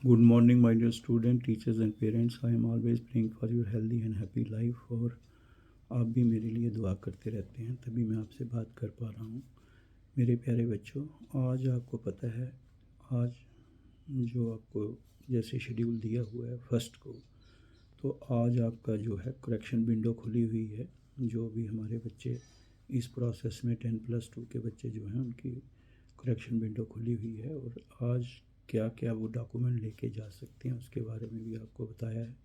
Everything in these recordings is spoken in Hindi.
Good morning, my dear student, teachers and parents. I am always praying for your healthy and happy life और आप भी मेरे लिए दुआ करते रहते हैं, तभी मैं आपसे बात कर पा रहा हूँ। मेरे प्यारे बच्चों, आज आपको पता है, आज जो आपको जैसे शेड्यूल दिया हुआ है फर्स्ट को, तो आज आपका जो है करेक्शन विंडो खुली हुई है। जो भी हमारे बच्चे इस प्रोसेस में 10+2 के बच्चे जो हैं उनकी करेक्शन विंडो खुली हुई है और आज क्या क्या वो डॉक्यूमेंट लेके जा सकते हैं उसके बारे में भी आपको बताया है।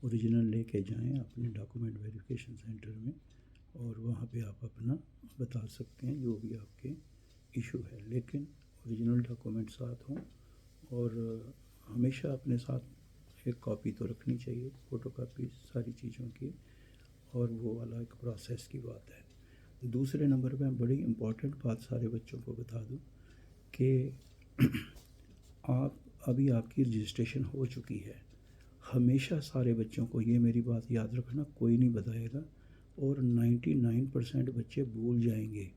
ओरिजिनल लेके जाएं अपने डॉक्यूमेंट वेरिफिकेशन सेंटर में और वहाँ पे आप अपना बता सकते हैं जो भी आपके इशू है, लेकिन ओरिजिनल डॉक्यूमेंट साथ हों और हमेशा अपने साथ एक कॉपी तो रखनी चाहिए, फ़ोटो कापी सारी चीज़ों की, और वो वाला एक प्रोसेस की बात है। दूसरे नंबर पे बड़ी इम्पॉर्टेंट बात सारे बच्चों को बता दूं कि आप अभी आपकी रजिस्ट्रेशन हो चुकी है। हमेशा सारे बच्चों को ये मेरी बात याद रखना, कोई नहीं बताएगा और 99% बच्चे भूल जाएंगे।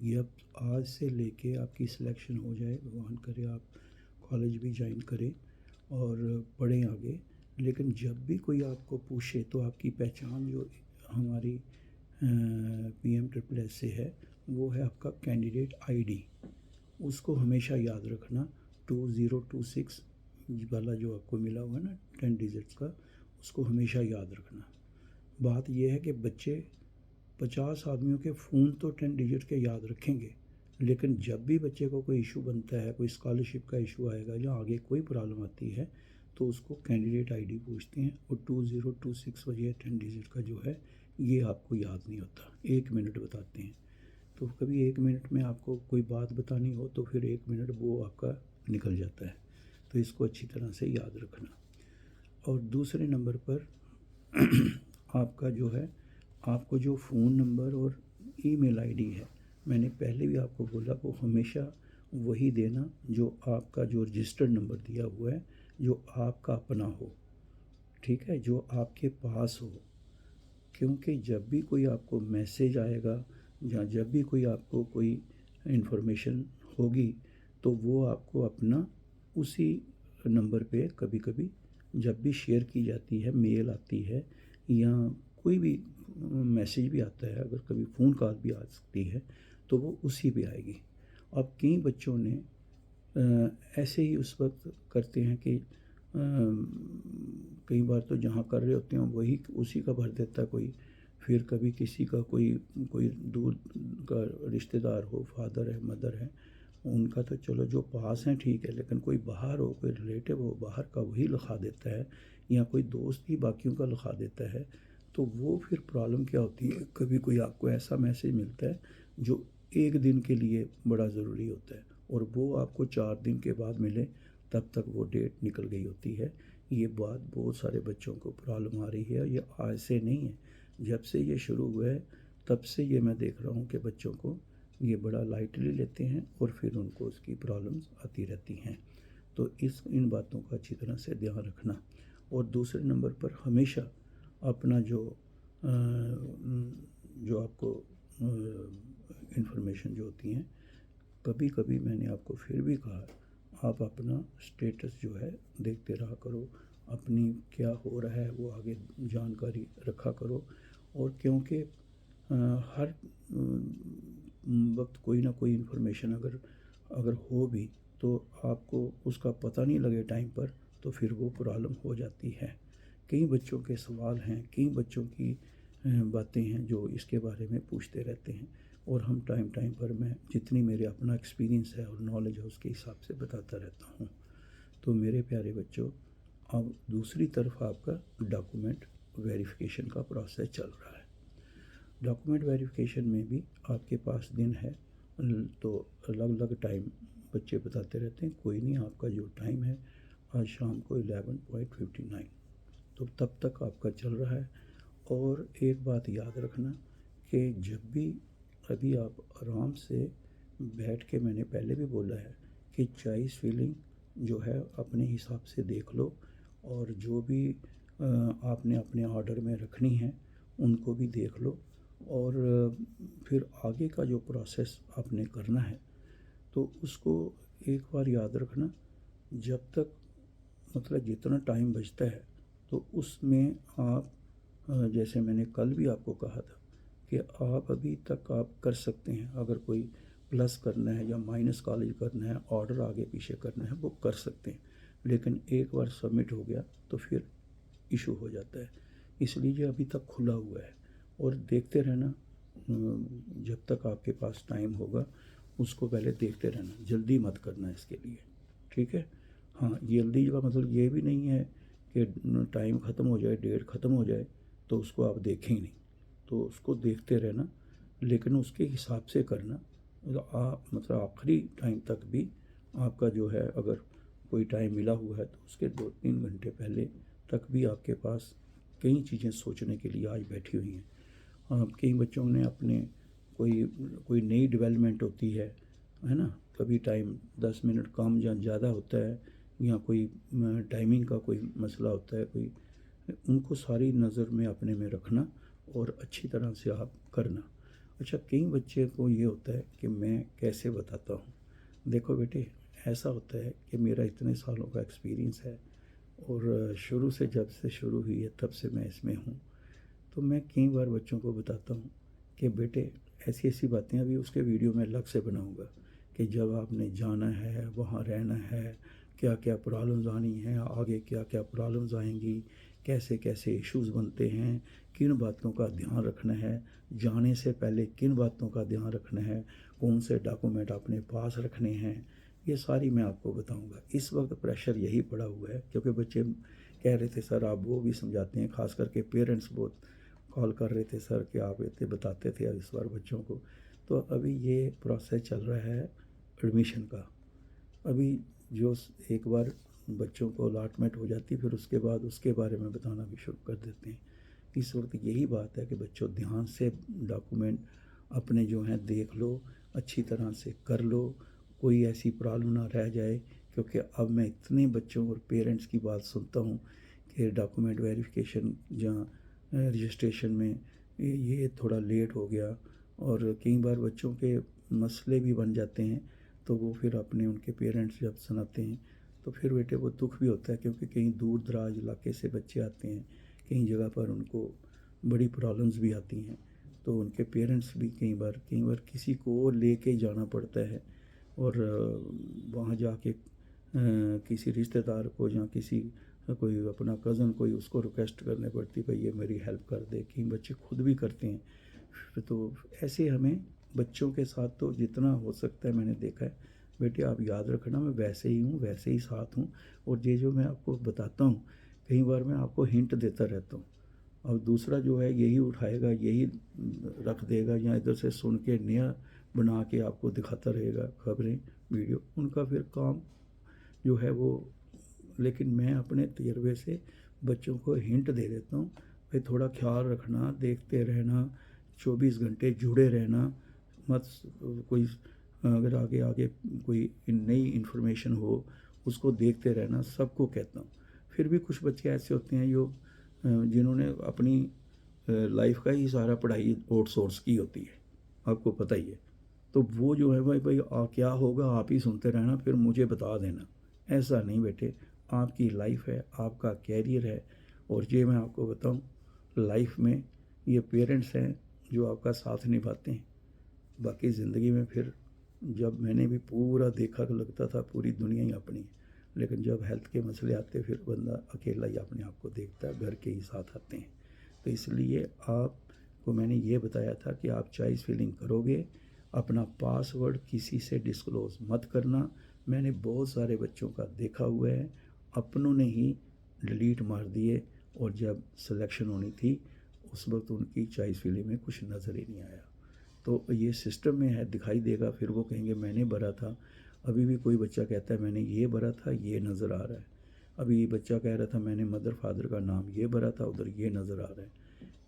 ये अब आज से लेके आपकी सिलेक्शन हो जाए, भगवान करे आप कॉलेज भी ज्वाइन करें और पढ़ें आगे, लेकिन जब भी कोई आपको पूछे तो आपकी पहचान जो हमारी PM-SSS से है वो है आपका कैंडिडेट आईडी। उसको हमेशा याद रखना। 2026 वाला जो आपको मिला हुआ है ना 10 डिजिट्स का, उसको हमेशा याद रखना। बात यह है कि बच्चे 50 आदमियों के फ़ोन तो 10 डिजिट के याद रखेंगे, लेकिन जब भी बच्चे को कोई इशू बनता है, कोई स्कॉलरशिप का इशू आएगा या आगे कोई प्रॉब्लम आती है, तो उसको कैंडिडेट आईडी पूछते हैं और 2026 वजह 10 डिजिट का जो है ये आपको याद नहीं होता। 1 मिनट बताते हैं, तो कभी 1 मिनट में आपको कोई बात बतानी हो तो फिर 1 मिनट वो आपका निकल जाता है, तो इसको अच्छी तरह से याद रखना। और दूसरे नंबर पर आपका जो है, आपको जो फ़ोन नंबर और ईमेल आईडी है, मैंने पहले भी आपको बोला वो हमेशा वही देना जो आपका जो रजिस्टर्ड नंबर दिया हुआ है, जो आपका अपना हो, ठीक है, जो आपके पास हो। क्योंकि जब भी कोई आपको मैसेज आएगा या जब भी कोई आपको कोई इन्फॉर्मेशन होगी तो वो आपको अपना उसी नंबर पे कभी कभी जब भी शेयर की जाती है, मेल आती है या कोई भी मैसेज भी आता है, अगर कभी फ़ोन कॉल भी आ सकती है तो वो उसी पे आएगी। अब कई बच्चों ने ऐसे ही उस वक्त करते हैं कि कई बार तो जहाँ कर रहे होते हैं वही उसी का भर देता है कोई, फिर कभी किसी का कोई कोई दूर का रिश्तेदार हो, फादर है, मदर है, उनका तो चलो जो पास हैं ठीक है, लेकिन कोई बाहर हो, कोई रिलेटिव हो बाहर का, वही लिखा देता है, या कोई दोस्त ही बाकियों का लिखा देता है, तो वो फिर प्रॉब्लम क्या होती है, कभी कोई आपको ऐसा मैसेज मिलता है जो 1 दिन के लिए बड़ा ज़रूरी होता है और वो आपको 4 दिन के बाद मिले, तब तक वो डेट निकल गई होती है। ये बात बहुत सारे बच्चों को प्रॉब्लम आ रही है, ये आज से नहीं है, जब से ये शुरू हुआ है तब से ये मैं देख रहा हूँ कि बच्चों को ये बड़ा लाइटली लेते हैं और फिर उनको उसकी प्रॉब्लम्स आती रहती हैं। तो इन बातों का अच्छी तरह से ध्यान रखना। और दूसरे नंबर पर हमेशा अपना जो आपको इन्फॉर्मेशन जो होती हैं, कभी कभी मैंने आपको फिर भी कहा आप अपना स्टेटस जो है देखते रहा करो, अपनी क्या हो रहा है वो आगे जानकारी रखा करो। और क्योंकि हर वक्त कोई ना कोई इन्फॉर्मेशन अगर अगर हो भी तो आपको उसका पता नहीं लगे टाइम पर, तो फिर वो प्रॉब्लम हो जाती है। कई बच्चों के सवाल हैं, कई बच्चों की बातें हैं जो इसके बारे में पूछते रहते हैं और हम टाइम टाइम पर मैं जितनी मेरे अपना एक्सपीरियंस है और नॉलेज है उसके हिसाब से बताता रहता हूँ। तो मेरे प्यारे बच्चों, अब दूसरी तरफ आपका डॉक्यूमेंट वेरिफिकेशन का प्रोसेस चल रहा है। डॉक्यूमेंट वेरिफिकेशन में भी आपके पास दिन है, तो अलग अलग टाइम बच्चे बताते रहते हैं, कोई नहीं, आपका जो टाइम है आज शाम को 11:59, तो तब तक आपका चल रहा है। और एक बात याद रखना कि जब भी अभी आप आराम से बैठ के, मैंने पहले भी बोला है कि चॉइस फिलिंग जो है अपने हिसाब से देख लो और जो भी आपने अपने ऑर्डर में रखनी है उनको भी देख लो और फिर आगे का जो प्रोसेस आपने करना है तो उसको एक बार याद रखना। जब तक मतलब जितना टाइम बचता है तो उसमें आप जैसे मैंने कल भी आपको कहा था कि आप अभी तक आप कर सकते हैं, अगर कोई प्लस करना है या माइनस कॉलेज करना है, ऑर्डर आगे पीछे करना है, वो कर सकते हैं। लेकिन एक बार सबमिट हो गया तो फिर इशू हो जाता है। इसलिए ये अभी तक खुला हुआ है और देखते रहना, जब तक आपके पास टाइम होगा उसको पहले देखते रहना, जल्दी मत करना इसके लिए, ठीक है। हाँ, जल्दी का मतलब ये भी नहीं है कि टाइम ख़त्म हो जाए, डेट ख़त्म हो जाए तो उसको आप देखें ही नहीं, तो उसको देखते रहना, लेकिन उसके हिसाब से करना। मतलब आखिरी टाइम तक भी आपका जो है, अगर कोई टाइम मिला हुआ है तो उसके 2-3 घंटे पहले तक भी आपके पास कई चीज़ें सोचने के लिए आज बैठी हुई हैं। कई बच्चों ने अपने कोई कोई नई डेवलपमेंट होती है ना, कभी टाइम 10 मिनट कम या ज़्यादा होता है, या कोई टाइमिंग का कोई मसला होता है, कोई, उनको सारी नज़र में अपने में रखना और अच्छी तरह से आप करना। अच्छा, कई बच्चे को ये होता है कि मैं कैसे बताता हूँ। देखो बेटे, ऐसा होता है कि मेरा इतने सालों का एक्सपीरियंस है और शुरू से, जब से शुरू हुई है तब से मैं इसमें हूँ। तो मैं कई बार बच्चों को बताता हूँ कि बेटे ऐसी ऐसी बातें, अभी उसके वीडियो में अलग से बनाऊँगा कि जब आपने जाना है, वहाँ रहना है, क्या क्या प्रॉब्लम्स आनी हैं, आगे क्या क्या प्रॉब्लम्स आएंगी, कैसे कैसे इश्यूज़ बनते हैं, किन बातों का ध्यान रखना है, जाने से पहले किन बातों का ध्यान रखना है, कौन से डॉक्यूमेंट अपने पास रखने हैं, ये सारी मैं आपको बताऊंगा। इस वक्त प्रेशर यही पड़ा हुआ है क्योंकि बच्चे कह रहे थे सर आप वो भी समझाते हैं, ख़ास करके पेरेंट्स बहुत कॉल कर रहे थे सर कि आप इतने बताते थे इस बार बच्चों को। तो अभी ये प्रोसेस चल रहा है एडमिशन का। अभी जो एक बार बच्चों को अलॉटमेंट हो जाती है फिर उसके बाद उसके बारे में बताना भी शुरू कर देते हैं। इस वक्त यही बात है कि बच्चों ध्यान से डॉक्यूमेंट अपने जो हैं देख लो, अच्छी तरह से कर लो, कोई ऐसी प्रॉब्लम ना रह जाए। क्योंकि अब मैं इतने बच्चों और पेरेंट्स की बात सुनता हूँ कि डॉक्यूमेंट वेरिफिकेशन या रजिस्ट्रेशन में ये थोड़ा लेट हो गया, और कई बार बच्चों के मसले भी बन जाते हैं, तो वो फिर अपने उनके पेरेंट्स जब सुनाते हैं तो फिर बेटे वो दुख भी होता है, क्योंकि कहीं दूर दराज इलाके से बच्चे आते हैं, कई जगह पर उनको बड़ी प्रॉब्लम्स भी आती हैं, तो उनके पेरेंट्स भी कई बार किसी को और लेके जाना पड़ता है, और वहाँ जाके किसी रिश्तेदार को या किसी कोई अपना कज़न कोई उसको रिक्वेस्ट करने पड़ती भाई ये मेरी हेल्प कर दे, कई बच्चे खुद भी करते हैं। तो ऐसे हमें बच्चों के साथ तो जितना हो सकता है, मैंने देखा है बेटे आप याद रखना मैं वैसे ही हूँ, वैसे ही साथ हूँ, और ये जो मैं आपको बताता हूँ कई बार मैं आपको हिंट देता रहता हूँ, और दूसरा जो है यही उठाएगा, यही रख देगा, या इधर से सुन के नया बना के आपको दिखाता रहेगा खबरें वीडियो, उनका फिर काम जो है वो। लेकिन मैं अपने तजर्बे से बच्चों को हिंट दे देता हूँ भाई थोड़ा ख्याल रखना, देखते रहना, 24 घंटे जुड़े रहना मत। कोई अगर आगे आगे कोई नई इन्फॉर्मेशन हो उसको देखते रहना, सबको कहता हूँ। फिर भी कुछ बच्चे ऐसे होते हैं जो जिन्होंने अपनी लाइफ का ही सारा पढ़ाई आउटसोर्स की होती है, आपको पता ही है। तो वो जो है भाई भाई क्या होगा आप ही सुनते रहना, फिर मुझे बता देना। ऐसा नहीं बेटे, आपकी लाइफ है, आपका कैरियर है, और ये मैं आपको बताऊं, लाइफ में ये पेरेंट्स हैं जो आपका साथ निभाते हैं। बाकी ज़िंदगी में फिर जब मैंने भी पूरा देखा तो लगता था पूरी दुनिया ही अपनी है, लेकिन जब हेल्थ के मसले आते फिर बंदा अकेला ही अपने आप को देखता है, घर के ही साथ आते हैं। तो इसलिए आपको मैंने ये बताया था कि आप चॉइस फिलिंग करोगे, अपना पासवर्ड किसी से डिस्क्लोज़ मत करना। मैंने बहुत सारे बच्चों का देखा हुआ है, अपनों ने ही डिलीट मार दिए, और जब सिलेक्शन होनी थी उस वक्त उनकी चॉइस फिलिंग में कुछ नज़र ही नहीं आया। तो ये सिस्टम में है, दिखाई देगा, फिर वो कहेंगे मैंने भरा था। अभी भी कोई बच्चा कहता है मैंने ये भरा था, ये नज़र आ रहा है। अभी ये बच्चा कह रहा था मैंने मदर फादर का नाम ये भरा था, उधर ये नज़र आ रहा है।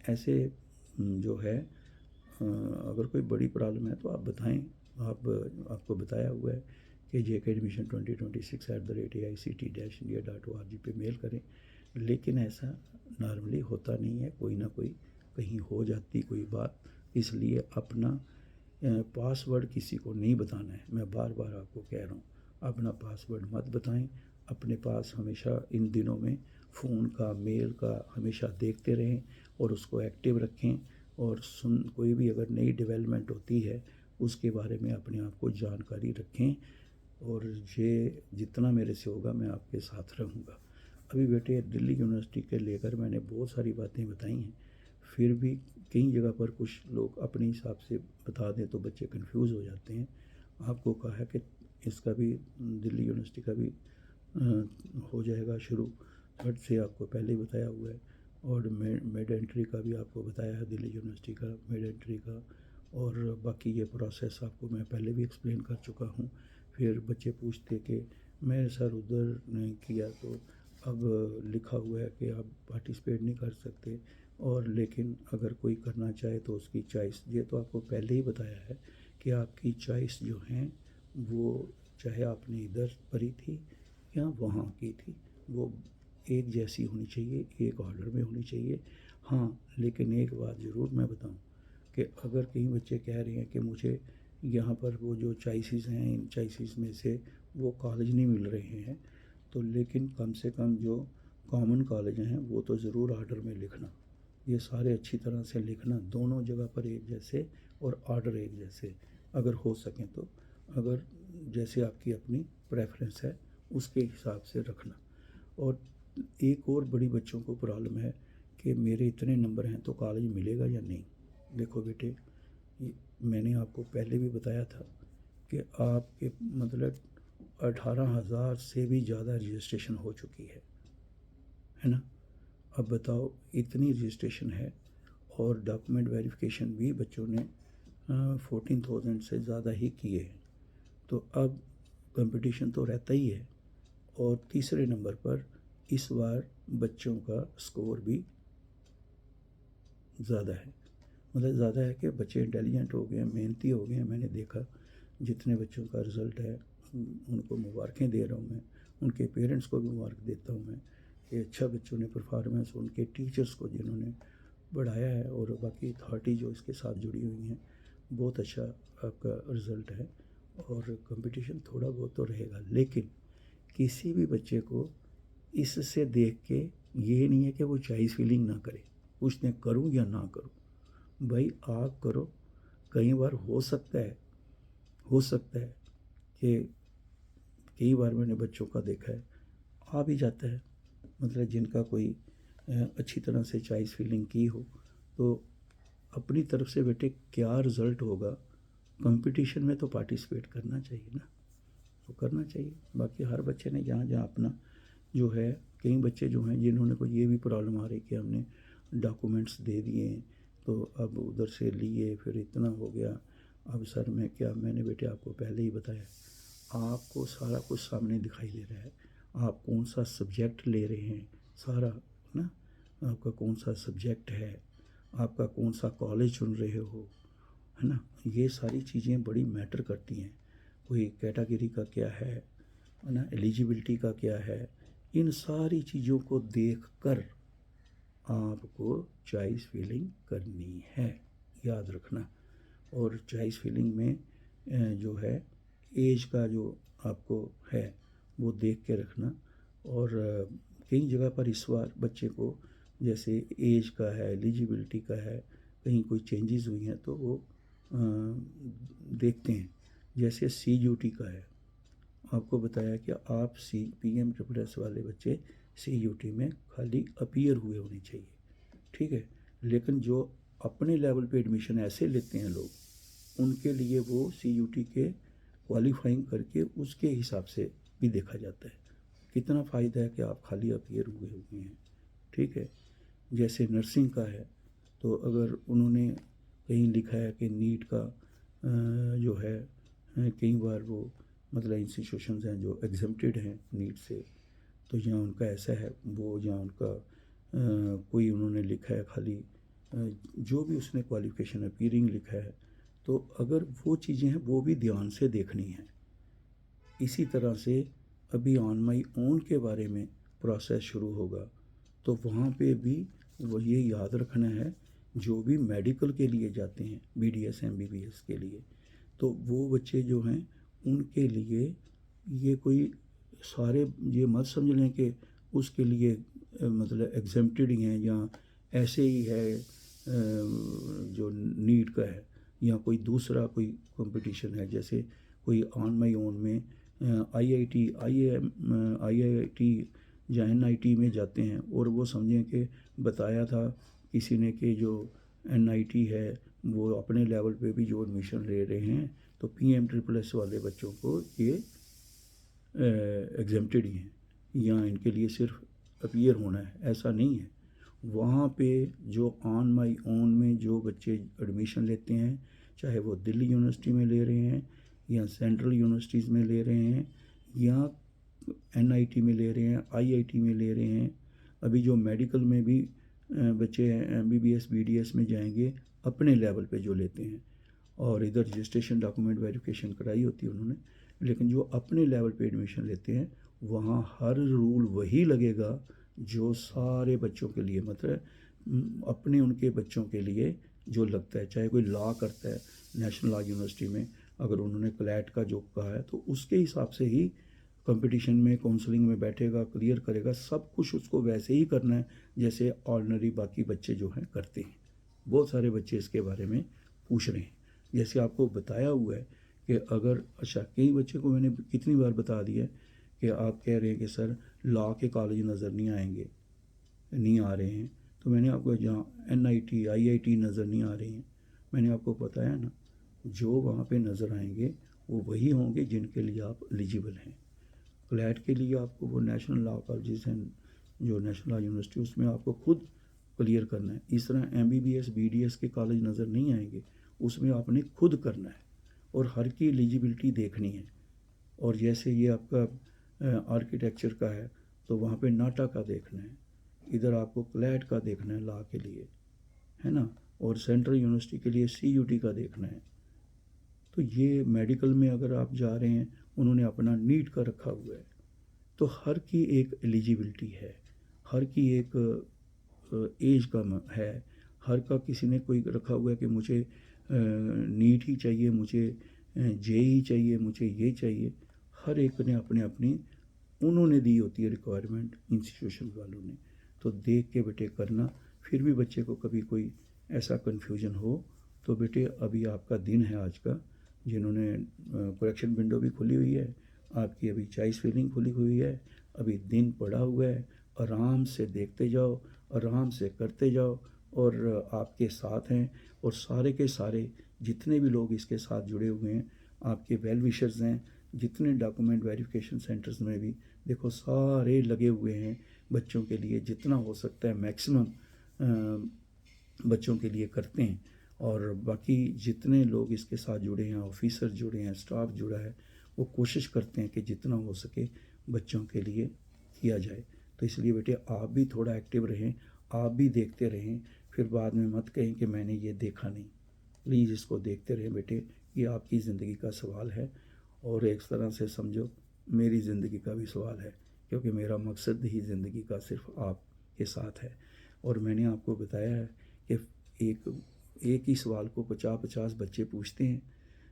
ऐसे जो है अगर कोई बड़ी प्रॉब्लम है तो आप बताएं। आपको बताया हुआ है कि JK एडमिशन 2026@AICTE-India.org पे मेल करें, लेकिन ऐसा नॉर्मली होता नहीं है, कोई ना कोई कहीं हो जाती कोई बात। इसलिए अपना पासवर्ड किसी को नहीं बताना है, मैं बार बार आपको कह रहा हूँ, अपना पासवर्ड मत बताएं। अपने पास हमेशा इन दिनों में फ़ोन का, मेल का हमेशा देखते रहें और उसको एक्टिव रखें, और कोई भी अगर नई डेवलपमेंट होती है उसके बारे में अपने आप को जानकारी रखें, और ये जितना मेरे से होगा मैं आपके साथ रहूँगा। अभी बेटे दिल्ली यूनिवर्सिटी के लेकर मैंने बहुत सारी बातें बताई हैं, फिर भी कई जगह पर कुछ लोग अपने हिसाब से बता दें तो बच्चे कंफ्यूज हो जाते हैं। आपको कहा है कि इसका भी दिल्ली यूनिवर्सिटी का भी हो जाएगा शुरू, थर्ड से आपको पहले ही बताया हुआ है, और मेड एंट्री का भी आपको बताया है, दिल्ली यूनिवर्सिटी का मेड एंट्री का, और बाकी ये प्रोसेस आपको मैं पहले भी एक्सप्लेन कर चुका हूँ। फिर बच्चे पूछते कि मैं सर उधर नहीं किया तो अब लिखा हुआ है कि आप पार्टिसिपेट नहीं कर सकते, और लेकिन अगर कोई करना चाहे तो उसकी चॉइस, ये तो आपको पहले ही बताया है कि आपकी चॉइस जो है वो चाहे आपने इधर पढ़ी थी या वहाँ की थी, वो एक जैसी होनी चाहिए, एक ऑर्डर में होनी चाहिए। हाँ, लेकिन एक बात ज़रूर मैं बताऊँ कि अगर कई बच्चे कह रहे हैं कि मुझे यहाँ पर वो जो चॉइसेस हैं, इन चॉइसेस में से वो कॉलेज नहीं मिल रहे हैं, तो लेकिन कम से कम जो कॉमन कॉलेज हैं वो तो ज़रूर ऑर्डर में लिखना, ये सारे अच्छी तरह से लिखना, दोनों जगह पर एक जैसे और ऑर्डर एक जैसे अगर हो सकें तो, अगर जैसे आपकी अपनी प्रेफरेंस है उसके हिसाब से रखना। और एक और बड़ी बच्चों को प्रॉब्लम है कि मेरे इतने नंबर हैं तो कॉलेज मिलेगा या नहीं। देखो बेटे, मैंने आपको पहले भी बताया था कि आपके मतलब 18,000 से भी ज़्यादा रजिस्ट्रेशन हो चुकी है ना। अब बताओ, इतनी रजिस्ट्रेशन है और डॉक्यूमेंट वेरिफिकेशन भी बच्चों ने 14,000 से ज़्यादा ही किए हैं, तो अब कंपटीशन तो रहता ही है। और तीसरे नंबर पर इस बार बच्चों का स्कोर भी ज़्यादा है, मतलब ज़्यादा है कि बच्चे इंटेलिजेंट हो गए हैं, मेहनती हो गए हैं। मैंने देखा जितने बच्चों का रिज़ल्ट है उनको मुबारकें दे रहा हूँ मैं, उनके पेरेंट्स को भी मुबारक देता हूँ मैं कि अच्छा बच्चों ने परफॉर्मेंस, उनके टीचर्स को जिन्होंने बढ़ाया है, और बाकी अथॉरिटी जो इसके साथ जुड़ी हुई हैं, बहुत अच्छा आपका रिज़ल्ट है। और कंपटीशन थोड़ा बहुत तो रहेगा, लेकिन किसी भी बच्चे को इससे देख के ये नहीं है कि वो चॉइस फीलिंग ना करे, पूछते करूँ या ना करूँ। भाई आप करो, कई बार हो सकता है कि कई बार मैंने बच्चों का देखा है आ भी जाता है, मतलब जिनका कोई अच्छी तरह से चॉइस फीलिंग की हो, तो अपनी तरफ से बेटे क्या रिज़ल्ट होगा, कंपटीशन में तो पार्टिसिपेट करना चाहिए ना, तो करना चाहिए। बाकी हर बच्चे ने जहाँ जहाँ अपना जो है, कई बच्चे जो हैं जिन्होंने को ये भी प्रॉब्लम आ रही कि हमने डॉक्यूमेंट्स दे दिए तो अब उधर से लिए फिर इतना हो गया, अब सर मैं क्या, मैंने बेटे आपको पहले ही बताया, आपको सारा कुछ सामने दिखाई दे रहा है, आप कौन सा सब्जेक्ट ले रहे हैं सारा ना, आपका कौन सा सब्जेक्ट है, आपका कौन सा कॉलेज चुन रहे हो, है ना, ये सारी चीज़ें बड़ी मैटर करती हैं। कोई कैटेगरी का क्या है ना, एलिजिबिलिटी का क्या है, इन सारी चीज़ों को देख कर आपको चॉइस फीलिंग करनी है, याद रखना। और चॉइस फीलिंग में जो है एज का जो आपको है वो देख के रखना। और कई जगह पर इस बार बच्चे को जैसे एज का है, एलिजिबिलिटी का है, कहीं कोई चेंजेस हुई हैं तो वो देखते हैं। जैसे CUT का है, आपको बताया कि आप PM++ वाले बच्चे CUT में खाली अपीयर हुए होने चाहिए, ठीक है। लेकिन जो अपने लेवल पे एडमिशन ऐसे लेते हैं लोग, उनके लिए वो CUT के क्वालिफाइंग करके उसके हिसाब से भी देखा जाता है, कितना फ़ायदा है कि आप खाली अपीयर हुए हैं, ठीक है। जैसे नर्सिंग का है, तो अगर उन्होंने कहीं लिखा है कि नीट का जो है कई बार वो मतलब इंस्टीट्यूशंस हैं जो एग्जम्प्टेड हैं नीट से, तो यहाँ उनका ऐसा है, वो यहाँ उनका कोई उन्होंने लिखा है खाली जो भी उसने क्वालिफिकेशन अपीयरिंग लिखा है, तो अगर वो चीज़ें हैं वो भी ध्यान से देखनी है। इसी तरह से अभी ऑन माई ओन के बारे में प्रोसेस शुरू होगा, तो वहाँ पे भी वो ये याद रखना है, जो भी मेडिकल के लिए जाते हैं, BDS MBBS के लिए, तो वो बच्चे जो हैं उनके लिए ये कोई सारे ये मत समझ लें कि उसके लिए मतलब एग्जेम्प्टेड ही हैं या ऐसे ही है जो नीट का है, या कोई दूसरा कोई कंपटीशन है, जैसे कोई ऑन माई ओन में आईआईटी आईआईटी या एनआईटी में जाते हैं और वो समझें कि बताया था किसी ने कि जो एनआईटी है वो अपने लेवल पे भी जो एडमिशन ले रहे हैं, तो PMSSS वाले बच्चों को ये एग्जेम्प्टेड ही हैं या इनके लिए सिर्फ अपीयर होना है, ऐसा नहीं है। वहाँ पे जो ऑन माई ओन में जो बच्चे एडमिशन लेते हैं, चाहे वो दिल्ली यूनिवर्सिटी में ले रहे हैं या सेंट्रल यूनिवर्सिटीज़ में ले रहे हैं या एनआईटी में ले रहे हैं, आईआईटी में ले रहे हैं, अभी जो मेडिकल में भी बच्चे MBBS BDS में जाएंगे अपने लेवल पे जो लेते हैं, और इधर रजिस्ट्रेशन डॉक्यूमेंट वेरिफिकेशन कराई होती है उन्होंने, लेकिन जो अपने लेवल पे एडमिशन लेते हैं वहाँ हर रूल वही लगेगा जो सारे बच्चों के लिए, मतलब अपने उनके बच्चों के लिए जो लगता है। चाहे कोई लॉ करता है नेशनल लॉ यूनिवर्सिटी में, अगर उन्होंने क्लैट का जो कहा है तो उसके हिसाब से ही कंपटीशन में काउंसलिंग में बैठेगा, क्लियर करेगा, सब कुछ उसको वैसे ही करना है जैसे ऑर्डिनरी बाकी बच्चे जो हैं करते हैं। बहुत सारे बच्चे इसके बारे में पूछ रहे हैं, जैसे आपको बताया हुआ है कि अगर अच्छा कई बच्चे को मैंने कितनी बार बता दिया कि आप कह रहे हैं कि सर लॉ के कॉलेज नज़र नहीं आएंगे, नहीं आ रहे हैं, तो मैंने आपको जहाँ NIT IIT नज़र नहीं आ रही हैं, मैंने आपको बताया ना, जो वहाँ पे नज़र आएंगे वो वही होंगे जिनके लिए आप एलिजिबल हैं। क्लैट के लिए आपको वो नेशनल लॉ कॉलेजेस हैं, जो नेशनल लॉ यूनिवर्सिटी, उसमें आपको खुद क्लियर करना है। इस तरह MBBS BDS के कॉलेज नज़र नहीं आएंगे, उसमें आपने खुद करना है और हर की एलिजिबिलिटी देखनी है। और जैसे ये आपका आर्किटेक्चर का है तो वहाँ पे नाटा का देखना है, इधर आपको क्लैट का देखना है लॉ के लिए, है ना, और सेंट्रल यूनिवर्सिटी के लिए CUT का देखना है। तो ये मेडिकल में अगर आप जा रहे हैं, उन्होंने अपना नीट का रखा हुआ है, तो हर की एक एलिजिबिलिटी है, हर की एक एज का है, हर का किसी ने कोई रखा हुआ है कि मुझे नीट ही चाहिए, मुझे JEE चाहिए, मुझे ये चाहिए। हर एक ने अपने अपनी उन्होंने दी होती है रिक्वायरमेंट इंस्टीट्यूशन वालों ने, तो देख के बेटे करना। फिर भी बच्चे को कभी कोई ऐसा कन्फ्यूजन हो तो बेटे अभी आपका दिन है आज का, जिन्होंने करेक्शन विंडो भी खुली हुई है, आपकी अभी चॉइस फिलिंग खुली हुई है, अभी दिन पड़ा हुआ है, आराम से देखते जाओ, आराम से करते जाओ, और आपके साथ हैं, और सारे के सारे जितने भी लोग इसके साथ जुड़े हुए हैं आपके वेल विशर्स हैं। जितने डॉक्यूमेंट वेरिफिकेशन सेंटर्स में भी देखो सारे लगे हुए हैं बच्चों के लिए, जितना हो सकता है मैक्सिमम बच्चों के लिए करते हैं। और बाकी जितने लोग इसके साथ जुड़े हैं, ऑफिसर जुड़े हैं, स्टाफ जुड़ा है, वो कोशिश करते हैं कि जितना हो सके बच्चों के लिए किया जाए। तो इसलिए बेटे आप भी थोड़ा एक्टिव रहें, आप भी देखते रहें, फिर बाद में मत कहें कि मैंने ये देखा नहीं। प्लीज़ इसको देखते रहें बेटे, ये आपकी ज़िंदगी का सवाल है, और एक तरह से समझो मेरी ज़िंदगी का भी सवाल है, क्योंकि मेरा मकसद ही ज़िंदगी का सिर्फ आपके साथ है। और मैंने आपको बताया है कि एक ही सवाल को 50-50 बच्चे पूछते हैं,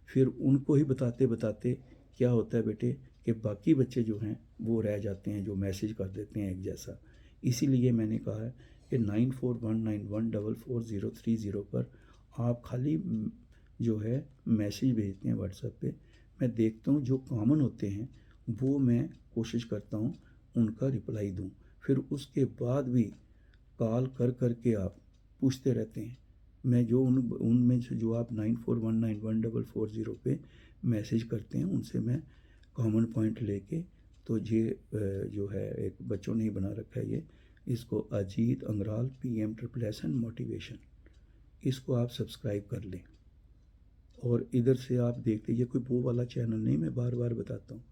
फिर उनको ही बताते बताते क्या होता है बेटे कि बाकी बच्चे जो हैं वो रह जाते हैं, जो मैसेज कर देते हैं एक जैसा। इसीलिए मैंने कहा है कि 9419144030 पर आप खाली जो है मैसेज भेजते हैं व्हाट्सएप पे, मैं देखता हूँ जो कॉमन होते हैं वो मैं कोशिश करता हूँ उनका रिप्लाई दूँ। फिर उसके बाद भी कॉल कर कर के आप पूछते रहते हैं, मैं जो उनमें से जो आप 94191440 पे मैसेज करते हैं उनसे मैं कॉमन पॉइंट लेके, तो ये जो है एक बच्चों ने ही बना रखा है, ये इसको Ajit Angral PMSSS and motivation, इसको आप सब्सक्राइब कर लें। और इधर से आप देखते, ये कोई वो वाला चैनल नहीं, मैं बार बार बताता हूँ,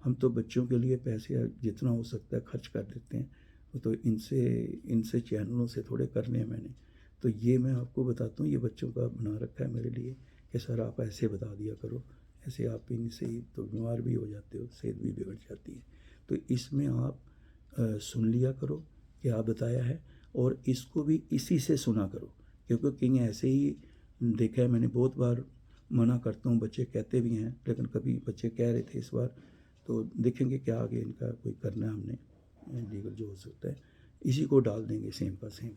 हम तो बच्चों के लिए पैसे जितना हो सकता है खर्च कर देते हैं, तो इनसे चैनलों से थोड़े करने हैं मैंने। तो ये मैं आपको बताता हूँ, ये बच्चों का बना रखा है मेरे लिए कि सर आप ऐसे बता दिया करो, ऐसे आप इनसे ही तो बीमार भी हो जाते हो, सेहत भी बिगड़ जाती है। तो इसमें आप सुन लिया करो क्या बताया है, और इसको भी इसी से सुना करो, क्योंकि किंग ऐसे ही देखा है मैंने, बहुत बार मना करता हूँ, बच्चे कहते भी हैं, लेकिन कभी बच्चे कह रहे थे इस बार तो देखेंगे क्या आगे इनका कोई करना है हमने लीगल जो हो सकता है, इसी को डाल देंगे सेम का सेम।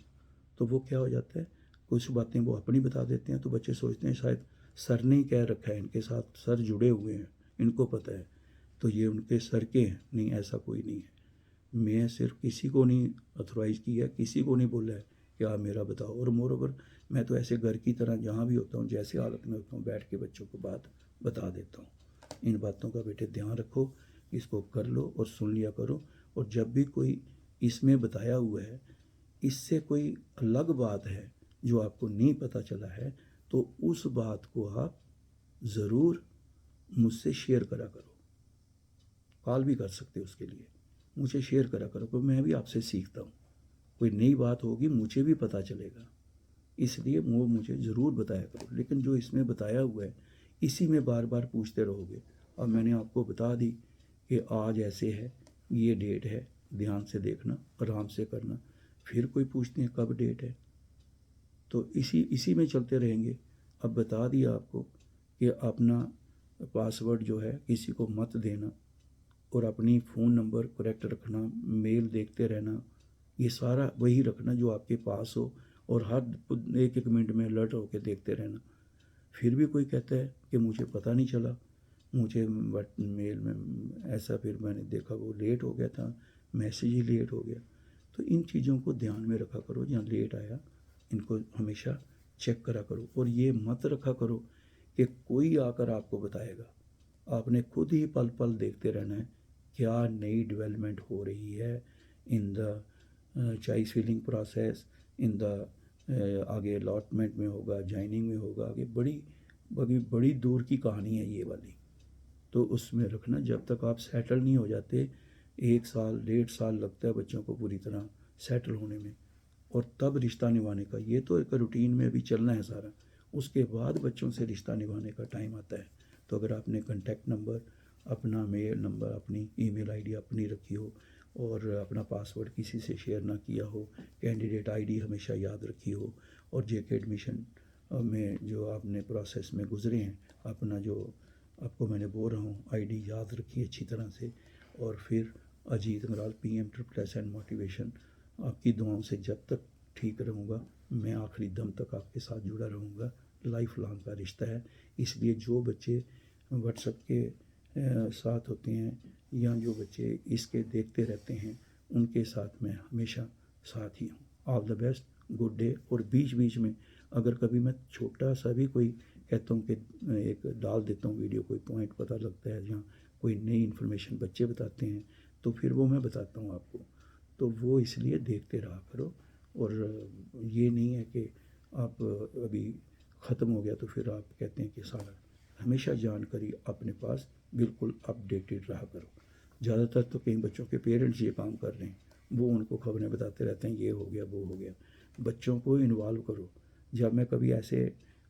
तो वो क्या हो जाता है, कुछ बातें वो अपनी बता देते हैं, तो बच्चे सोचते हैं शायद सर ने ही कह रखा है, इनके साथ सर जुड़े हुए हैं, इनको पता है, तो ये उनके सर के हैं। नहीं, ऐसा कोई नहीं है। मैं सिर्फ किसी को नहीं अथोराइज़ किया, किसी को नहीं बोला है कि आप मेरा बताओ। और मोर ओवर मैं तो ऐसे घर की तरह जहाँ भी होता हूँ, जैसे हालत में होता हूँ, बैठ के बच्चों को बात बता देता हूँ। इन बातों का बेटे ध्यान रखो, इसको कर लो और सुन लिया करो। और जब भी कोई इसमें बताया हुआ है, इससे कोई अलग बात है जो आपको नहीं पता चला है, तो उस बात को आप ज़रूर मुझसे शेयर करा करो। कॉल भी कर सकते हो उसके लिए, मुझे शेयर करा करो, क्योंकि मैं भी आपसे सीखता हूँ। कोई नई बात होगी मुझे भी पता चलेगा, इसलिए वो मुझे ज़रूर बताया करो। लेकिन जो इसमें बताया हुआ है, इसी में बार बार पूछते रहोगे। और मैंने आपको बता दी कि आज ऐसे है, ये डेट है, ध्यान से देखना, आराम से करना। फिर कोई पूछते हैं कब डेट है, तो इसी में चलते रहेंगे। अब बता दिया आपको कि अपना पासवर्ड जो है किसी को मत देना, और अपनी फ़ोन नंबर करेक्ट रखना, मेल देखते रहना, ये सारा वही रखना जो आपके पास हो, और हर एक एक मिनट में अलर्ट होकर देखते रहना। फिर भी कोई कहता है कि मुझे पता नहीं चला, मुझे मेल में ऐसा, फिर मैंने देखा वो लेट हो गया था, मैसेज ही लेट हो गया। तो इन चीज़ों को ध्यान में रखा करो, जहाँ लेट आया इनको हमेशा चेक करा करो। और ये मत रखा करो कि कोई आकर आपको बताएगा, आपने खुद ही पल पल देखते रहना है क्या नई डेवलपमेंट हो रही है in the choice filling process, in the आगे अलॉटमेंट में होगा, जॉइनिंग में होगा, आगे बड़ी दूर की कहानी है ये वाली। तो उसमें रखना, जब तक आप सेटल नहीं हो जाते, 1 साल 1.5 साल लगता है बच्चों को पूरी तरह सेटल होने में, और तब रिश्ता निभाने का, ये तो एक रूटीन में भी चलना है सारा, उसके बाद बच्चों से रिश्ता निभाने का टाइम आता है। तो अगर आपने कॉन्टैक्ट नंबर, अपना मेल नंबर, अपनी ईमेल आईडी अपनी रखी हो, और अपना पासवर्ड किसी से शेयर ना किया हो, कैंडिडेट आईडी हमेशा याद रखी हो, और जेके एडमिशन में जो आपने प्रोसेस में गुजरे हैं, अपना जो आपको मैंने बोल रहा हूँ आईडी याद रखी अच्छी तरह से। और फिर Ajit Angral PM++ and motivation, आपकी दुआओं से जब तक ठीक रहूँगा, मैं आखिरी दम तक आपके साथ जुड़ा रहूँगा। लाइफ लॉन्ग का रिश्ता है, इसलिए जो बच्चे व्हाट्सएप के साथ होते हैं, या जो बच्चे इसके देखते रहते हैं, उनके साथ मैं हमेशा साथ ही हूँ। All the best, good day. और बीच बीच में अगर कभी मैं छोटा सा भी कोई कहता हूँ कि एक डाल देता हूँ वीडियो, कोई पॉइंट पता लगता है जहाँ कोई नई इन्फॉर्मेशन बच्चे बताते हैं, तो फिर वो मैं बताता हूँ आपको। तो वो इसलिए देखते रहा करो, और ये नहीं है कि आप अभी ख़त्म हो गया तो फिर आप कहते हैं कि सारा, हमेशा जानकारी अपने पास बिल्कुल अपडेटेड रहा करो। ज़्यादातर तो कई बच्चों के पेरेंट्स ये काम कर रहे हैं, वो उनको खबरें बताते रहते हैं, ये हो गया वो हो गया। बच्चों को इन्वॉल्व करो। जब मैं कभी ऐसे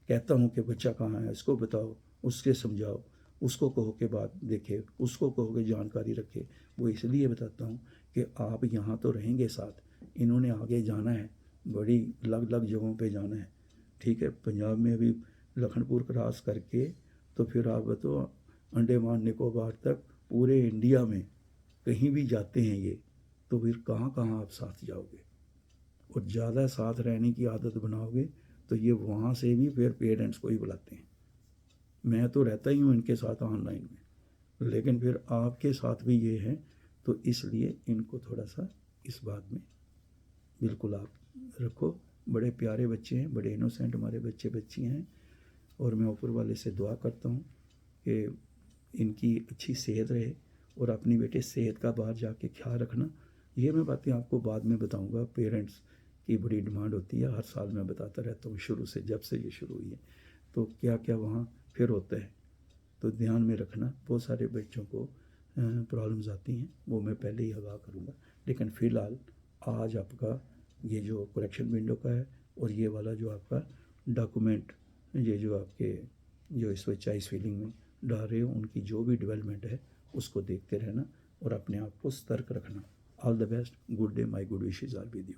कहता हूँ कि बच्चा कहाँ है, इसको बताओ, उसके समझाओ, उसको कहो के बात देखे, उसको कहो कि जानकारी रखे, वो इसलिए बताता हूँ कि आप यहाँ तो रहेंगे साथ, इन्होंने आगे जाना है, बड़ी अलग अलग जगहों पे जाना है। ठीक है, पंजाब में अभी लखनपुर क्रॉस करके तो फिर आप तो अंडमान निकोबार तक पूरे इंडिया में कहीं भी जाते हैं ये, तो फिर कहाँ कहाँ आप साथ जाओगे। और ज़्यादा साथ रहने की आदत बनाओगे तो ये वहाँ से भी फिर पेरेंट्स को ही बुलाते हैं। मैं तो रहता ही हूँ इनके साथ ऑनलाइन में, लेकिन फिर आपके साथ भी ये है, तो इसलिए इनको थोड़ा सा इस बात में बिल्कुल आप रखो। बड़े प्यारे बच्चे हैं, बड़े इनोसेंट हमारे बच्चे बच्चियाँ हैं, और मैं ऊपर वाले से दुआ करता हूँ कि इनकी अच्छी सेहत रहे। और अपनी बेटे सेहत का बाहर जाके ख्याल रखना। ये मैं बातें आपको बाद में बताऊंगा, पेरेंट्स की बड़ी डिमांड होती है, हर साल मैं बताता रहता हूँ शुरू से, जब से ये शुरू हुई है, तो क्या क्या वहाँ फिर होता है, तो ध्यान में रखना। बहुत सारे बच्चों को प्रॉब्लम्स आती हैं, वो मैं पहले ही आगाह करूँगा। लेकिन फ़िलहाल आज आपका ये जो करेक्शन विंडो का है, और ये वाला जो आपका डॉक्यूमेंट, ये जो आपके जो इस चॉइस फिलिंग में डाल रहे हो, उनकी जो भी डेवलपमेंट है उसको देखते रहना, और अपने आप को सतर्क रखना। All the best, good day, my good wishes are with you.